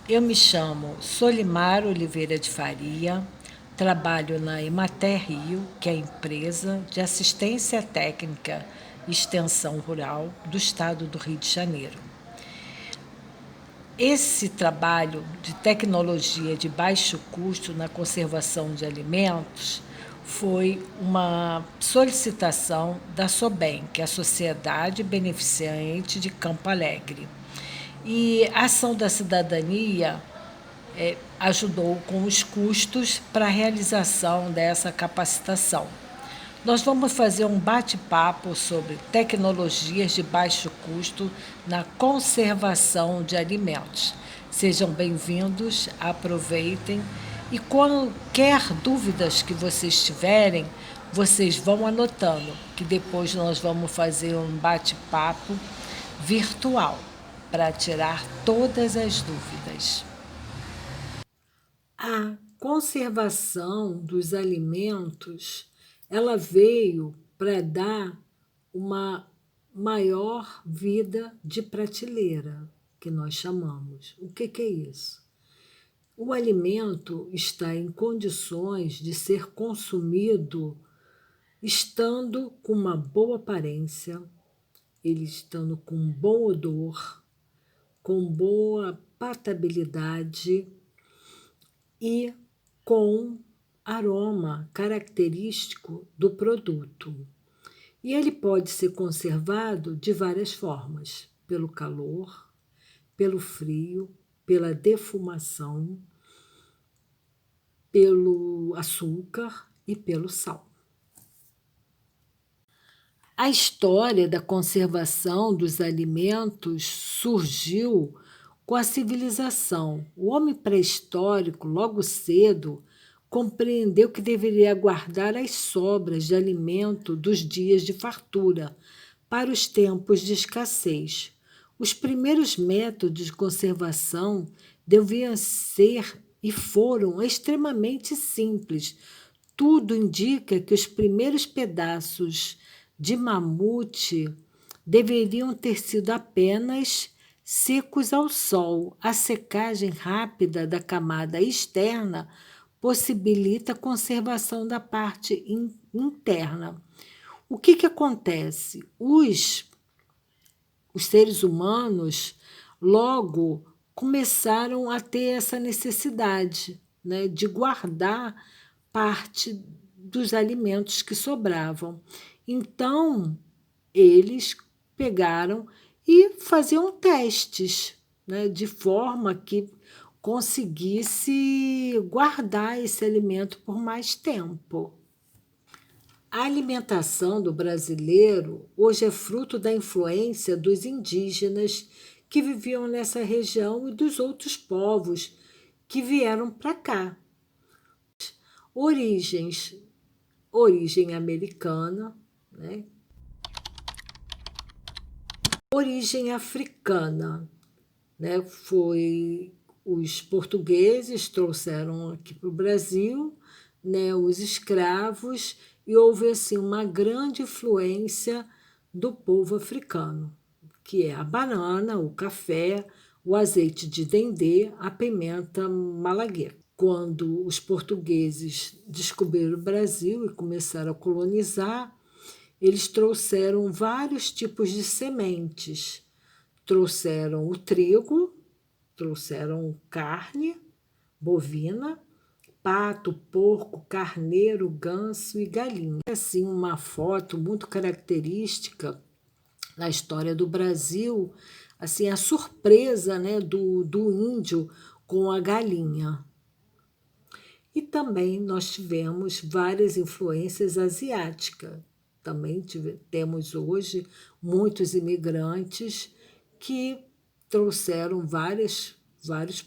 Eu me chamo Solimar Oliveira de Faria, trabalho na Emater Rio, que é a empresa de assistência técnica e extensão rural do estado do Rio de Janeiro. Esse trabalho de tecnologia de baixo custo na conservação de alimentos foi uma solicitação da SOBEM, que é a Sociedade Beneficente de Campo Alegre. E a Ação da Cidadania ajudou com os custos para a realização dessa capacitação. Nós vamos fazer um bate-papo sobre tecnologias de baixo custo na conservação de alimentos. Sejam bem-vindos, aproveitem e qualquer dúvidas que vocês tiverem, vocês vão anotando, que depois nós vamos fazer um bate-papo virtual para tirar todas as dúvidas. A conservação dos alimentos, ela veio para dar uma maior vida de prateleira, que nós chamamos. O que é isso? O alimento está em condições de ser consumido estando com uma boa aparência, ele estando com um bom odor, com boa patabilidade e com aroma característico do produto. E ele pode ser conservado de várias formas: pelo calor, pelo frio, pela defumação, pelo açúcar e pelo sal. A história da conservação dos alimentos surgiu com a civilização. O homem pré-histórico, logo cedo, compreendeu que deveria guardar as sobras de alimento dos dias de fartura para os tempos de escassez. Os primeiros métodos de conservação deviam ser e foram extremamente simples. Tudo indica que os primeiros pedaços de mamute deveriam ter sido apenas secos ao sol. A secagem rápida da camada externa possibilita a conservação da parte interna. O que acontece? Os seres humanos logo começaram a ter essa necessidade, né, de guardar parte dos alimentos que sobravam. Então, eles pegaram e faziam testes, né, de forma que conseguisse guardar esse alimento por mais tempo. A alimentação do brasileiro hoje é fruto da influência dos indígenas que viviam nessa região e dos outros povos que vieram para cá. Origem americana, né? Origem africana, né? Foi os portugueses trouxeram aqui para o Brasil, né, os escravos, e houve assim uma grande influência do povo africano, que é a banana, o café, o azeite de dendê, a pimenta malagueta. Quando os portugueses descobriram o Brasil e começaram a colonizar, eles trouxeram vários tipos de sementes. Trouxeram o trigo, trouxeram carne bovina, pato, porco, carneiro, ganso e galinha. Assim, uma foto muito característica na história do Brasil, assim, a surpresa, né, do índio com a galinha. E também nós tivemos várias influências asiáticas. Também temos hoje muitos imigrantes que trouxeram vários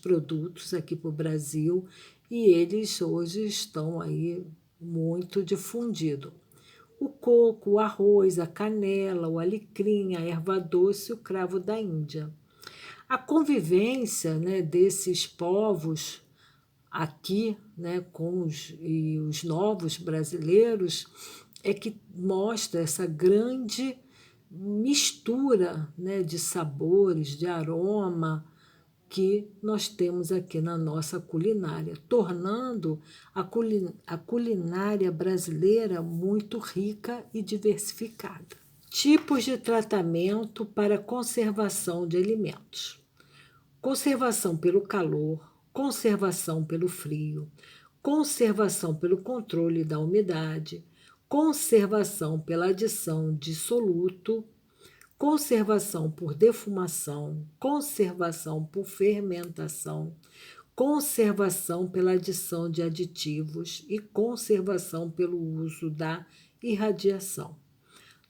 produtos aqui para o Brasil e eles hoje estão aí muito difundidos. O coco, o arroz, a canela, o alecrim, a erva doce e o cravo da Índia. A convivência, né, desses povos aqui, né, com os novos brasileiros, é que mostra essa grande mistura, né, de sabores, de aroma, que nós temos aqui na nossa culinária, tornando a culinária brasileira muito rica e diversificada. Tipos de tratamento para conservação de alimentos: conservação pelo calor, conservação pelo frio, conservação pelo controle da umidade, conservação pela adição de soluto, conservação por defumação, conservação por fermentação, conservação pela adição de aditivos e conservação pelo uso da irradiação.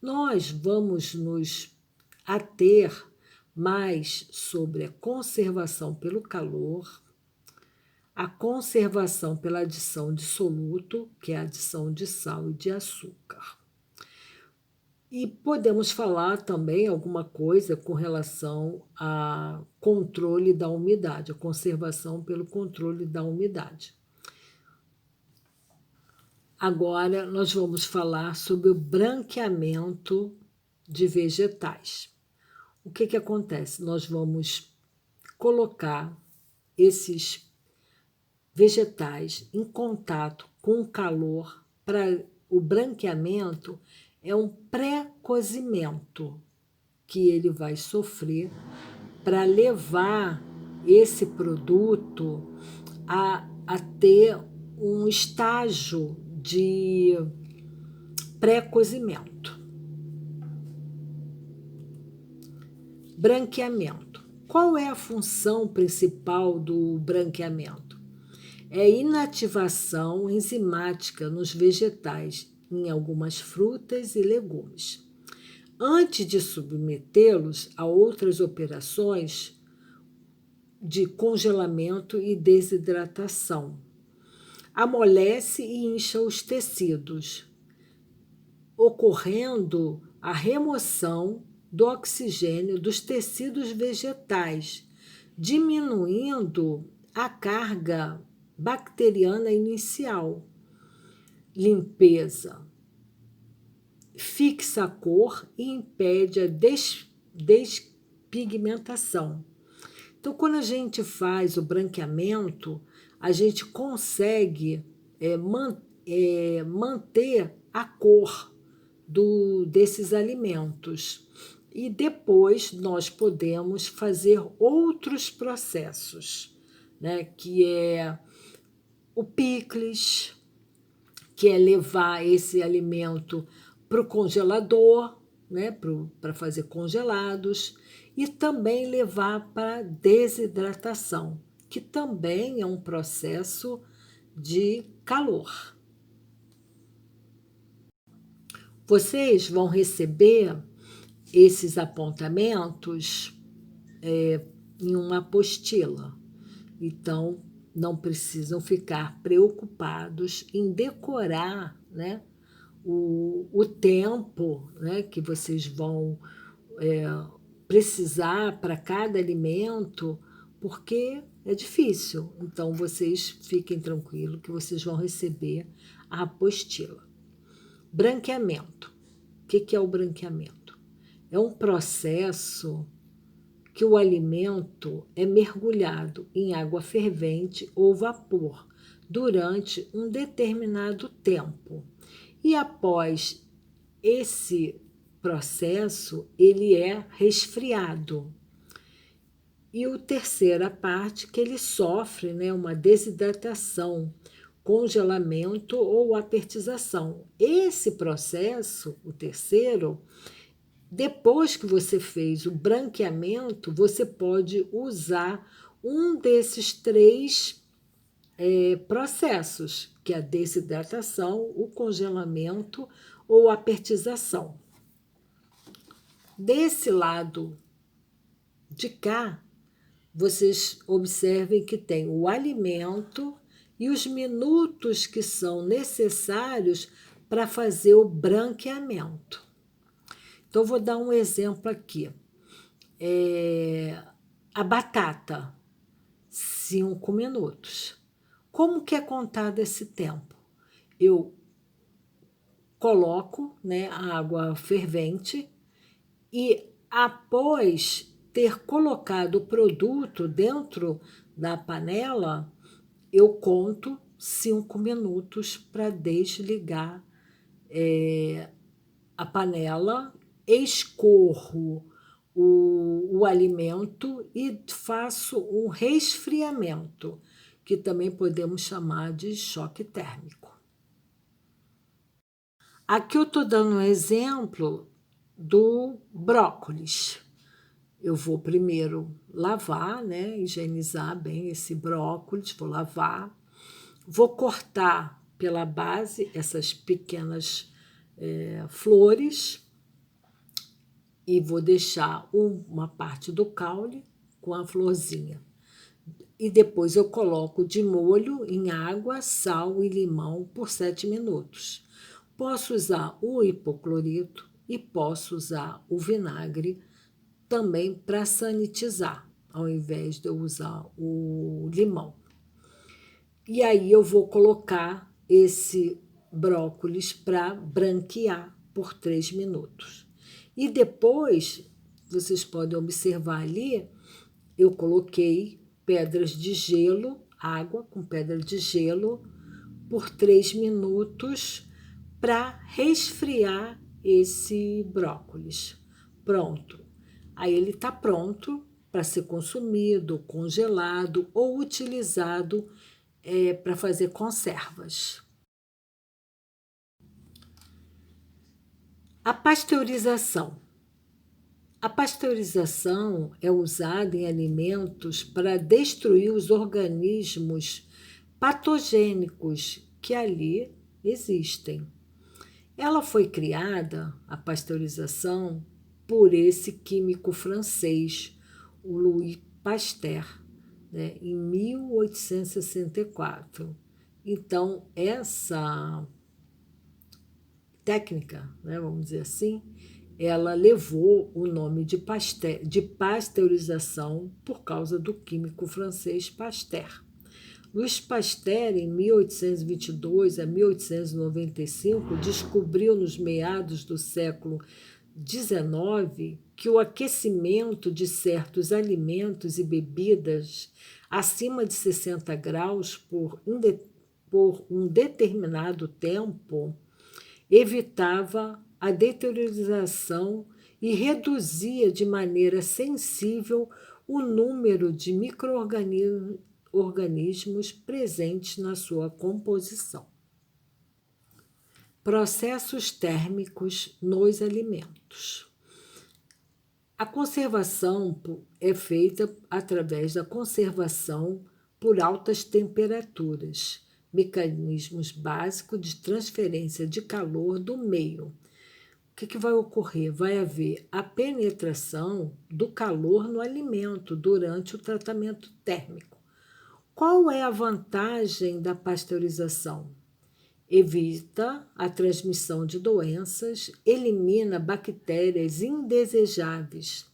Nós vamos nos ater mais sobre a conservação pelo calor, a conservação pela adição de soluto, que é a adição de sal e de açúcar. E podemos falar também alguma coisa com relação a controle da umidade, a conservação pelo controle da umidade. Agora nós vamos falar sobre o branqueamento de vegetais. O que acontece? Nós vamos colocar esses vegetais em contato com o calor. Para o branqueamento é um pré-cozimento que ele vai sofrer para levar esse produto a ter um estágio de pré-cozimento. Branqueamento. Qual é a função principal do branqueamento? É inativação enzimática nos vegetais, em algumas frutas e legumes. Antes de submetê-los a outras operações de congelamento e desidratação, amolece e incha os tecidos, ocorrendo a remoção do oxigênio dos tecidos vegetais, diminuindo a carga bacteriana inicial. Limpeza. Fixa a cor e impede a despigmentação. Então, quando a gente faz o branqueamento, a gente consegue manter a cor desses alimentos. E depois nós podemos fazer outros processos, né? Que é o picles, que é levar esse alimento para o congelador, né? Para fazer congelados, e também levar para desidratação, que também é um processo de calor. Vocês vão receber esses apontamentos em uma apostila. Então, não precisam ficar preocupados em decorar, né, o tempo, né, que vocês vão precisar para cada alimento, porque é difícil. Então, vocês fiquem tranquilos que vocês vão receber a apostila. Branqueamento. O que é o branqueamento? É um processo que o alimento é mergulhado em água fervente ou vapor durante um determinado tempo. E após esse processo, ele é resfriado. E a terceira parte, que ele sofre, né, uma desidratação, congelamento ou apertização. Esse processo, o terceiro, depois que você fez o branqueamento, você pode usar um desses três processos, que é a desidratação, o congelamento ou a apertização. Desse lado de cá, vocês observem que tem o alimento e os minutos que são necessários para fazer o branqueamento. Então, vou dar um exemplo aqui. A batata, 5 minutos. Como que é contado esse tempo? Eu coloco, né, a água fervente e após ter colocado o produto dentro da panela, eu conto 5 minutos para desligar a panela, escorro o alimento e faço um resfriamento, que também podemos chamar de choque térmico. Aqui eu estou dando um exemplo do brócolis. Eu vou primeiro lavar, né, higienizar bem esse brócolis, vou lavar, vou cortar pela base essas pequenas flores e vou deixar uma parte do caule com a florzinha. E depois eu coloco de molho em água, sal e limão por 7 minutos. Posso usar o hipoclorito e posso usar o vinagre também para sanitizar, ao invés de eu usar o limão. E aí eu vou colocar esse brócolis para branquear por 3 minutos. E depois, vocês podem observar ali, eu coloquei pedras de gelo, água com pedra de gelo, por 3 minutos para resfriar esse brócolis. Pronto. Aí ele está pronto para ser consumido, congelado ou utilizado para fazer conservas. A pasteurização. A pasteurização é usada em alimentos para destruir os organismos patogênicos que ali existem. Ela foi criada, a pasteurização, por esse químico francês, o Louis Pasteur, né, em 1864. Então, essa técnica, né, vamos dizer assim, ela levou o nome de pasteurização por causa do químico francês Pasteur. Louis Pasteur, em 1822 a 1895, descobriu nos meados do século XIX que o aquecimento de certos alimentos e bebidas acima de 60 graus por um determinado tempo evitava a deteriorização e reduzia de maneira sensível o número de micro-organismos presentes na sua composição. Processos térmicos nos alimentos. A conservação é feita através da conservação por altas temperaturas, mecanismos básicos de transferência de calor do meio. O que vai ocorrer? Vai haver a penetração do calor no alimento durante o tratamento térmico. Qual é a vantagem da pasteurização? Evita a transmissão de doenças, elimina bactérias indesejáveis,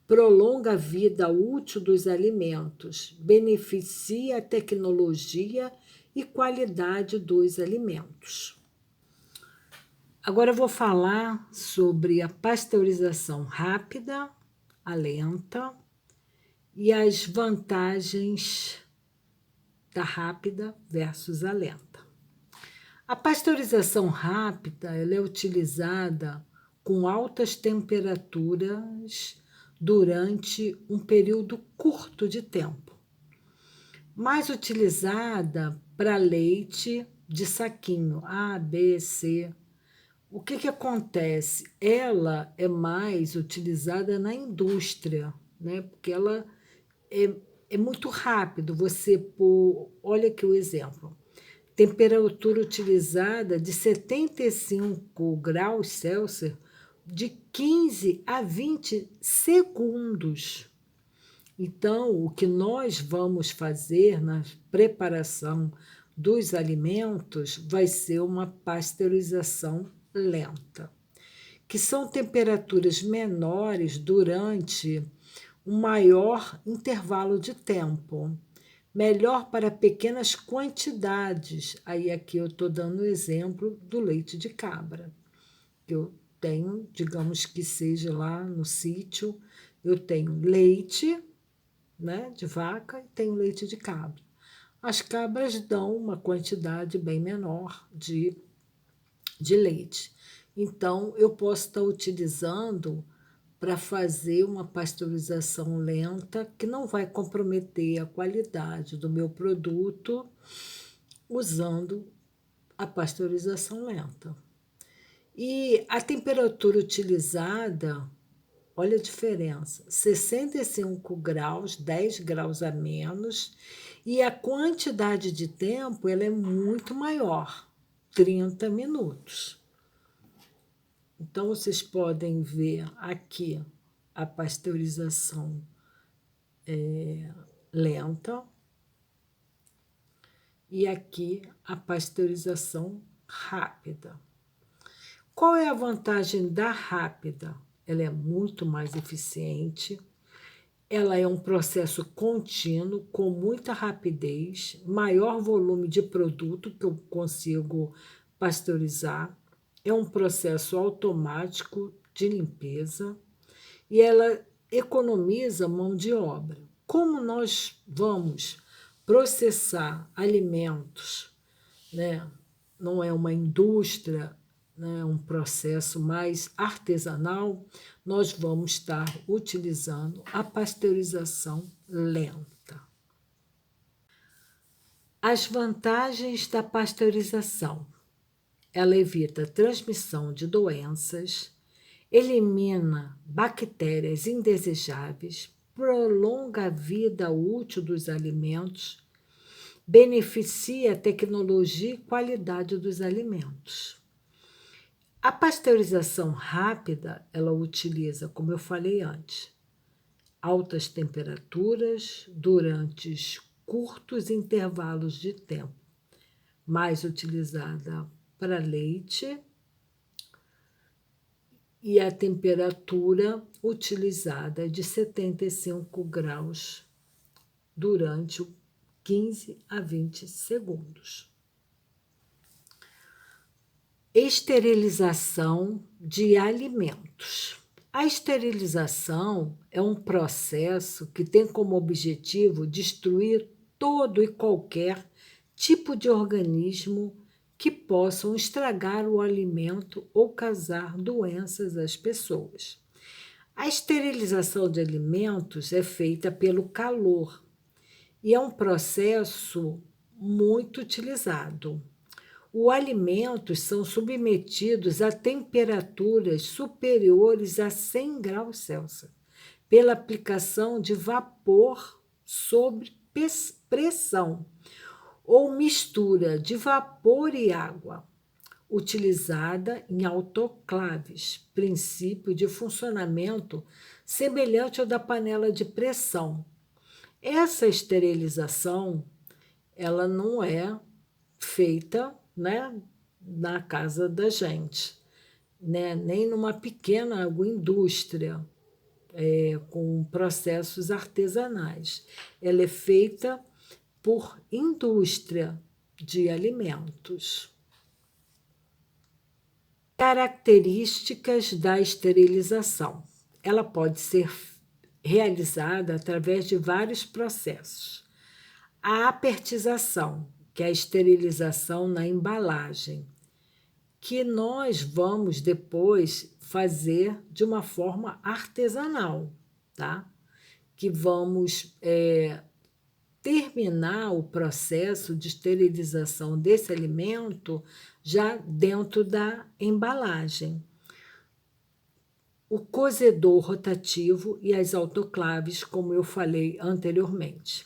prolonga a vida útil dos alimentos, beneficia a tecnologia e qualidade dos alimentos. Agora eu vou falar sobre a pasteurização rápida, a lenta, e as vantagens da rápida versus a lenta. A pasteurização rápida ela é utilizada com altas temperaturas durante um período curto de tempo, mais utilizada para leite de saquinho A, B, C. O que acontece? Ela é mais utilizada na indústria, né? Porque ela é muito rápido. Olha aqui o exemplo. Temperatura utilizada de 75 graus Celsius de 15 a 20 segundos. Então, o que nós vamos fazer na preparação dos alimentos vai ser uma pasteurização lenta, que são temperaturas menores durante um maior intervalo de tempo. Melhor para pequenas quantidades. Aí aqui eu estou dando o exemplo do leite de cabra. Eu tenho, digamos que seja lá no sítio, Eu tenho leite, né, de vaca e tenho leite de cabra. As cabras dão uma quantidade bem menor de leite. Então, eu posso estar utilizando para fazer uma pasteurização lenta que não vai comprometer a qualidade do meu produto usando a pasteurização lenta. E a temperatura utilizada, olha a diferença, 65 graus, 10 graus a menos, e a quantidade de tempo ela é muito maior, 30 minutos. Então, vocês podem ver aqui a pasteurização lenta e aqui a pasteurização rápida. Qual é a vantagem da rápida? Ela é muito mais eficiente, ela é um processo contínuo, com muita rapidez, maior volume de produto que eu consigo pasteurizar, é um processo automático de limpeza e ela economiza mão de obra. Como nós vamos processar alimentos, né? Não é uma indústria, né? É um processo mais artesanal, nós vamos estar utilizando a pasteurização lenta. As vantagens da pasteurização. Ela evita a transmissão de doenças, elimina bactérias indesejáveis, prolonga a vida útil dos alimentos, beneficia a tecnologia e qualidade dos alimentos. A pasteurização rápida, ela utiliza, como eu falei antes, altas temperaturas durante curtos intervalos de tempo, mais utilizada para leite, e a temperatura utilizada é de 75 graus durante 15 a 20 segundos. Esterilização de alimentos. A esterilização é um processo que tem como objetivo destruir todo e qualquer tipo de organismo que possam estragar o alimento ou causar doenças às pessoas. A esterilização de alimentos é feita pelo calor e é um processo muito utilizado. Os alimentos são submetidos a temperaturas superiores a 100 graus Celsius, pela aplicação de vapor sob pressão ou mistura de vapor e água, utilizada em autoclaves, princípio de funcionamento semelhante ao da panela de pressão. Essa esterilização, ela não é feita, né, na casa da gente, né, nem numa pequena agroindústria, com processos artesanais. Ela é feita por indústria de alimentos. Características da esterilização. Ela pode ser realizada através de vários processos. A apertização, que é a esterilização na embalagem, que nós vamos depois fazer de uma forma artesanal, tá? Que vamos terminar o processo de esterilização desse alimento já dentro da embalagem. O cozedor rotativo e as autoclaves, como eu falei anteriormente.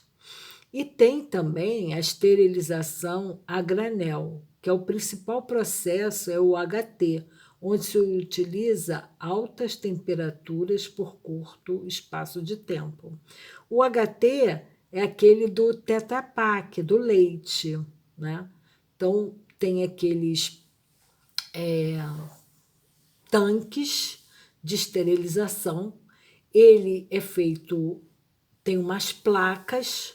E tem também a esterilização a granel, que é o principal processo, é o HT, onde se utiliza altas temperaturas por curto espaço de tempo. O HT é aquele do Tetra Pak, do leite, né? Então, tem aqueles tanques de esterilização. Ele é feito, tem umas placas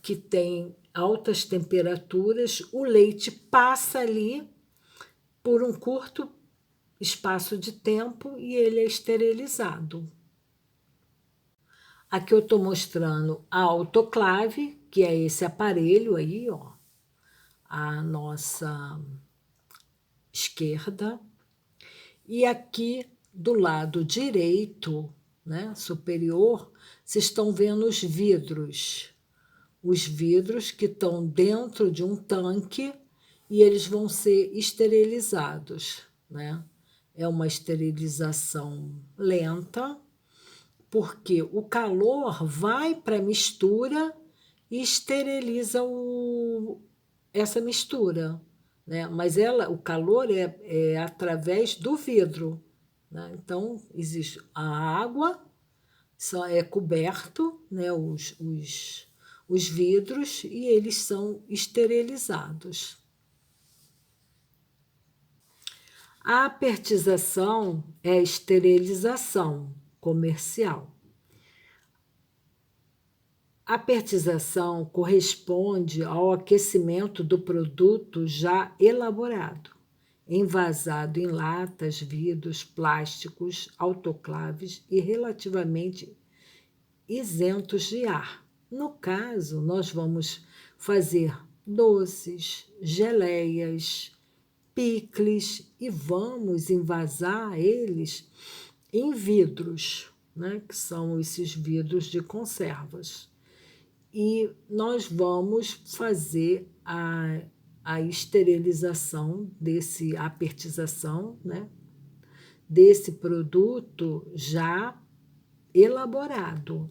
que tem altas temperaturas, o leite passa ali por um curto espaço de tempo e ele é esterilizado, Aqui eu estou mostrando a autoclave, que é esse aparelho aí, ó, à nossa esquerda. E aqui do lado direito, né, superior, vocês estão vendo os vidros. Os vidros que estão dentro de um tanque e eles vão ser esterilizados, né? É uma esterilização lenta, porque o calor vai para a mistura e esteriliza essa mistura, né? Mas o calor é através do vidro, né? Então, existe a água, só é coberto, né, os vidros e eles são esterilizados. A apertização é a esterilização comercial. A apertização corresponde ao aquecimento do produto já elaborado, envasado em latas, vidros, plásticos, autoclaves e relativamente isentos de ar. No caso, nós vamos fazer doces, geleias, picles e vamos envasar eles em vidros, né, que são esses vidros de conservas. E nós vamos fazer a esterilização a apertização, né, desse produto já elaborado.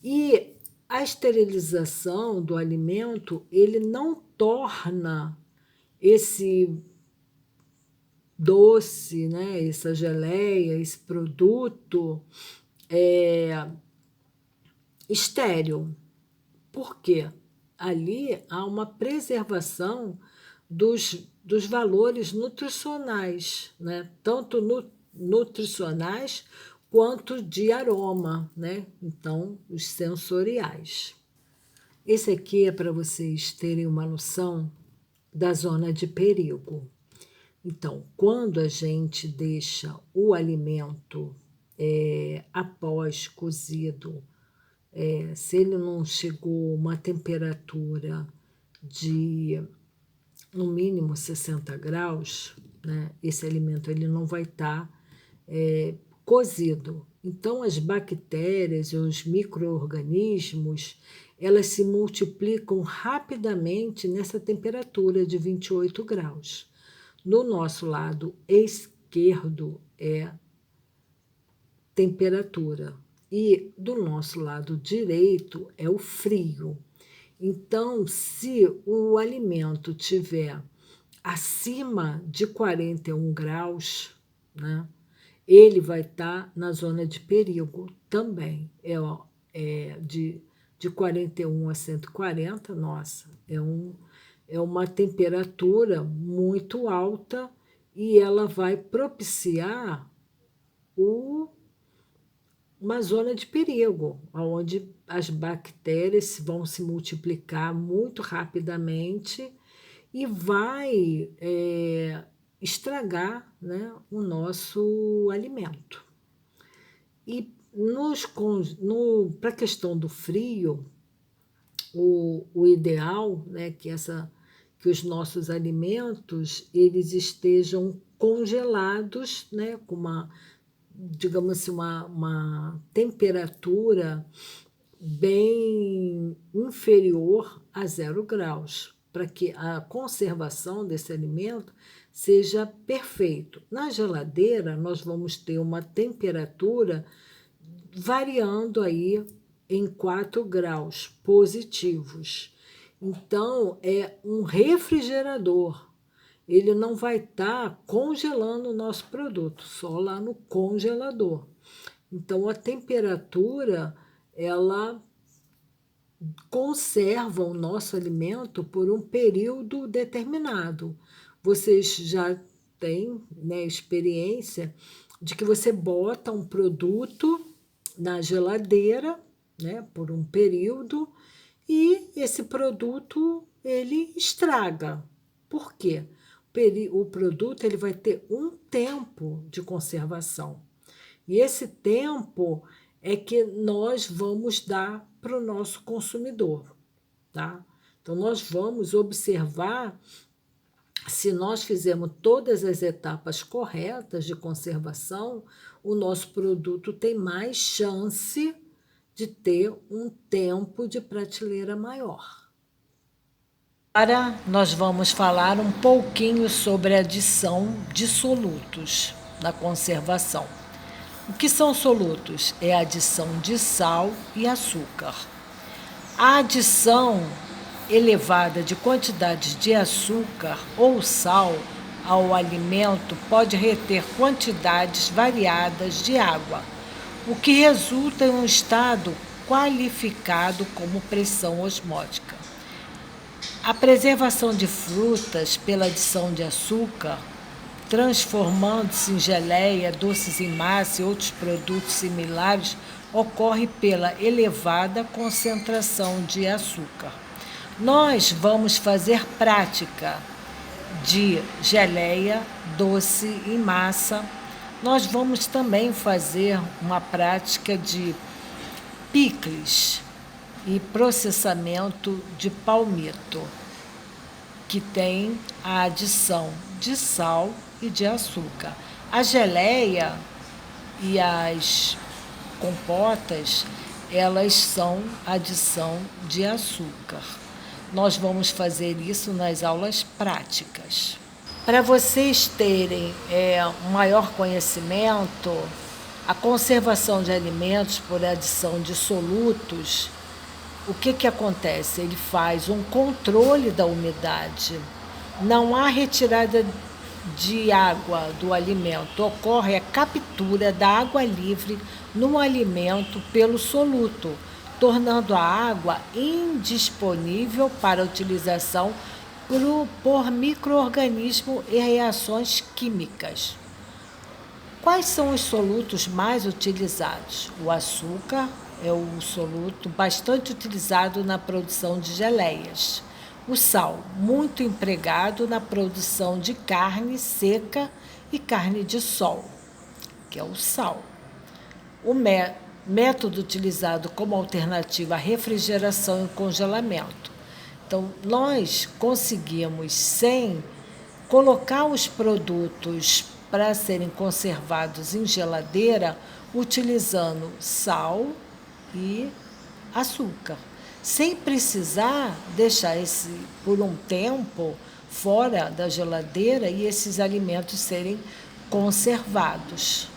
E a esterilização do alimento, ele não torna esse doce, né, essa geleia, esse produto estéril. Por quê? Ali há uma preservação dos valores nutricionais, né? Tanto nutricionais quanto de aroma, né? Então, os sensoriais. Esse aqui é para vocês terem uma noção da zona de perigo. Então, quando a gente deixa o alimento após cozido, se ele não chegou a uma temperatura de no mínimo 60 graus, né, esse alimento ele não vai estar cozido. Então, as bactérias e os micro-organismos, elas se multiplicam rapidamente nessa temperatura de 28 graus. No nosso lado esquerdo é temperatura e do nosso lado direito é o frio. Então, se o alimento tiver acima de 41 graus, né, ele vai estar na zona de perigo também. De 41 a 140, nossa, é uma temperatura muito alta e ela vai propiciar uma zona de perigo, onde as bactérias vão se multiplicar muito rapidamente e vai estragar, né, o nosso alimento. E para a questão do frio, o ideal, né, que os nossos alimentos eles estejam congelados, né, com digamos assim, uma temperatura bem inferior a 0 graus, para que a conservação desse alimento seja perfeito. Na geladeira, nós vamos ter uma temperatura variando aí em 4 graus positivos. Então, é um refrigerador. Ele não vai estar congelando o nosso produto, só lá no congelador. Então, a temperatura, ela conserva o nosso alimento por um período determinado. Vocês já têm, né, experiência de que você bota um produto na geladeira, né, por um período e esse produto ele estraga. Por quê? O produto ele vai ter um tempo de conservação. E esse tempo é que nós vamos dar para o nosso consumidor, tá? Então, nós vamos observar se nós fizermos todas as etapas corretas de conservação, o nosso produto tem mais chance de ter um tempo de prateleira maior. Agora nós vamos falar um pouquinho sobre a adição de solutos na conservação. O que são solutos? É a adição de sal e açúcar. A adição elevada de quantidades de açúcar ou sal ao alimento pode reter quantidades variadas de água, o que resulta em um estado qualificado como pressão osmótica. A preservação de frutas pela adição de açúcar, transformando-se em geleia, doces em massa e outros produtos similares, ocorre pela elevada concentração de açúcar. Nós vamos fazer prática de geleia, doce em massa. Nós vamos também fazer uma prática de picles e processamento de palmito, que tem a adição de sal e de açúcar. A geleia e as compotas, elas são adição de açúcar. Nós vamos fazer isso nas aulas práticas. Para vocês terem um maior conhecimento, a conservação de alimentos por adição de solutos, o que acontece? Ele faz um controle da umidade. Não há retirada de água do alimento, ocorre a captura da água livre no alimento pelo soluto, tornando a água indisponível para utilização por micro-organismos e reações químicas. Quais são os solutos mais utilizados? O açúcar é o soluto bastante utilizado na produção de geleias. O sal, muito empregado na produção de carne seca e carne de sol, que é o sal. O método utilizado como alternativa à refrigeração e congelamento. Então, nós conseguimos, sem colocar os produtos para serem conservados em geladeira, utilizando sal e açúcar, sem precisar deixar esse por um tempo fora da geladeira e esses alimentos serem conservados.